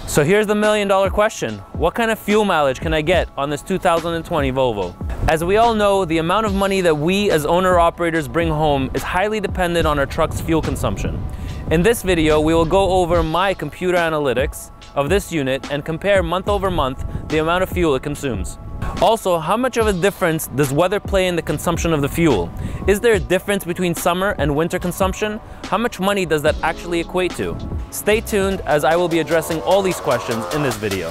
So here's the million-dollar question. What kind of fuel mileage can I get on this 2020 Volvo? As we all know, the amount of money that we as owner-operators bring home is highly dependent on our truck's fuel consumption. In this video, we will go over my computer analytics of this unit and compare month over month the amount of fuel it consumes. Also, how much of a difference does weather play in the consumption of the fuel? Is there a difference between summer and winter consumption? How much money does that actually equate to? Stay tuned, as I will be addressing all these questions in this video.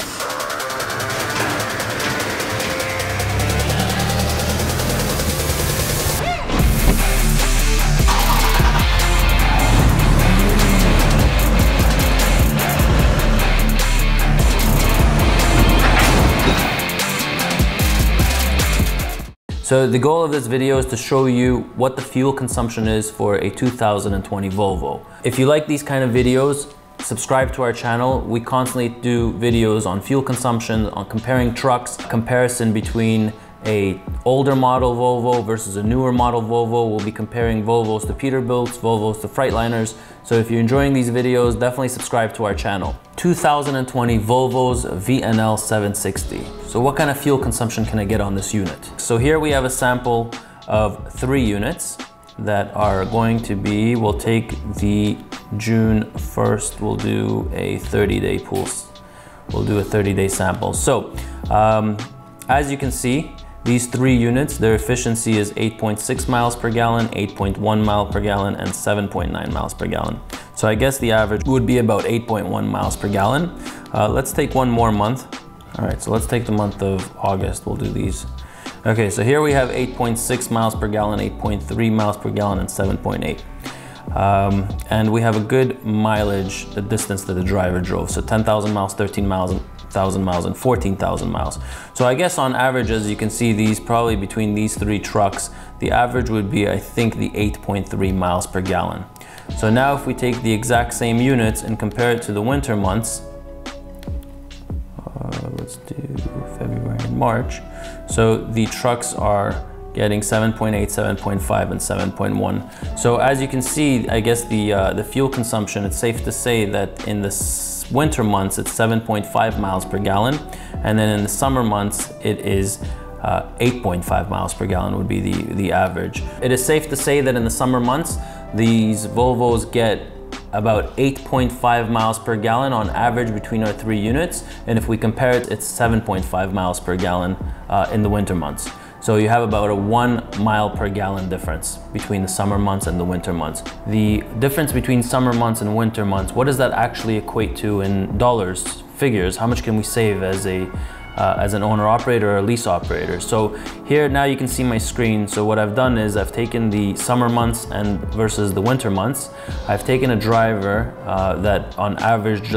So the goal of this video is to show you what the fuel consumption is for a 2020 Volvo. If you like these kind of videos, subscribe to our channel. We constantly do videos on fuel consumption, on comparing trucks, comparison between a older model Volvo versus a newer model Volvo. We'll be comparing Volvos to Peterbilts, Volvos to Freightliners. So if you're enjoying these videos, definitely subscribe to our channel. 2020 Volvo's VNL 760. So what kind of fuel consumption can I get on this unit? So here we have a sample of 3 units that are going to be, we'll take the June 1st, we'll do a 30-day pulse. We'll do a 30-day sample. So as you can see, these 3 units, their efficiency is 8.6 miles per gallon, 8.1 mile per gallon, and 7.9 miles per gallon. So I guess the average would be about 8.1 miles per gallon. Let's take one more month. All right, so let's take the month of August. We'll do these. Okay, so here we have 8.6 miles per gallon, 8.3 miles per gallon, and 7.8. And we have a good mileage, the distance that the driver drove. So 10,000 miles, 13 miles, 1,000 miles, and 14,000 miles. So I guess on average, as you can see, these probably between these 3 trucks, the average would be, I think, the 8.3 miles per gallon. So now if we take the exact same units and compare it to the winter months, let's do February and March. So the trucks are getting 7.8, 7.5, and 7.1. So as you can see, I guess the fuel consumption, it's safe to say that in the winter months, it's 7.5 miles per gallon. And then in the summer months, it is 8.5 miles per gallon would be the average. It is safe to say that in the summer months, these Volvos get about 8.5 miles per gallon on average between our 3 units. And if we compare it, it's 7.5 miles per gallon in the winter months. So you have about a 1 mile per gallon difference between the summer months and the winter months. The difference between summer months and winter months, what does that actually equate to in dollars, figures? How much can we save as an owner-operator or a lease operator? So here now you can see my screen. So what I've done is I've taken the summer months and versus the winter months. I've taken a driver that on average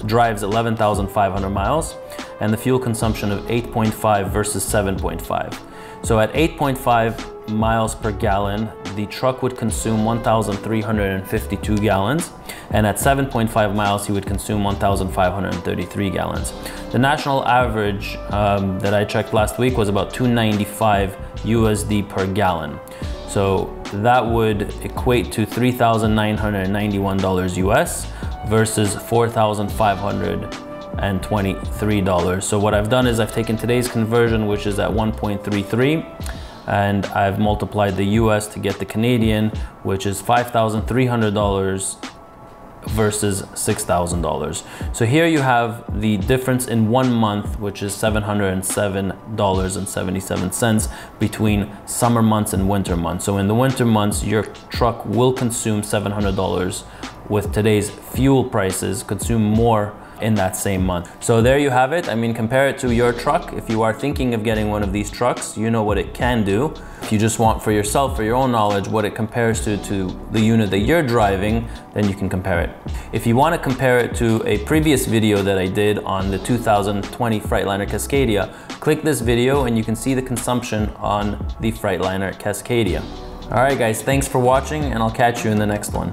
drives 11,500 miles and the fuel consumption of 8.5 versus 7.5. So at 8.5 miles per gallon, the truck would consume 1,352 gallons, and at 7.5 miles, he would consume 1,533 gallons. The national average that I checked last week was about 295 USD per gallon. So that would equate to $3,991 US versus $4,523. So what I've done is I've taken today's conversion, which is at 1.33, and I've multiplied the US to get the Canadian, which is $5,300 versus $6,000. So here you have the difference in 1 month, which is $707.77 between summer months and winter months. So in the winter months, your truck will consume $700. With today's fuel prices, consume more in that same month. So there you have it. I mean, compare it to your truck. If you are thinking of getting one of these trucks, you know what it can do. If you just want for yourself, for your own knowledge, what it compares to the unit that you're driving, then you can compare it. If you want to compare it to a previous video that I did on the 2020 Freightliner Cascadia, click this video and you can see the consumption on the Freightliner Cascadia. All right guys, thanks for watching and I'll catch you in the next one.